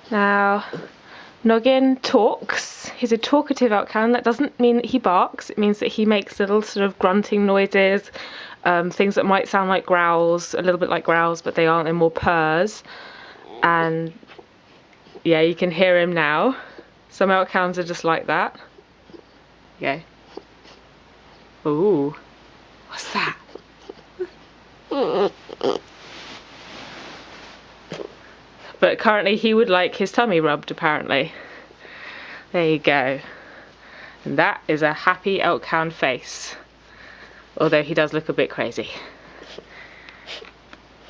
Now, Noggin talks. He's a talkative elk-hound. That doesn't mean that he barks. It means that he makes little sort of grunting noises, things that might sound like growls, a little bit like growls, but they aren't. They're more purrs. And yeah, you can hear him now. Some elk-hounds are just like that. Okay. Ooh, what's that? But currently he would like his tummy rubbed, apparently. There you go. And that is a happy elk-hound face. Although he does look a bit crazy.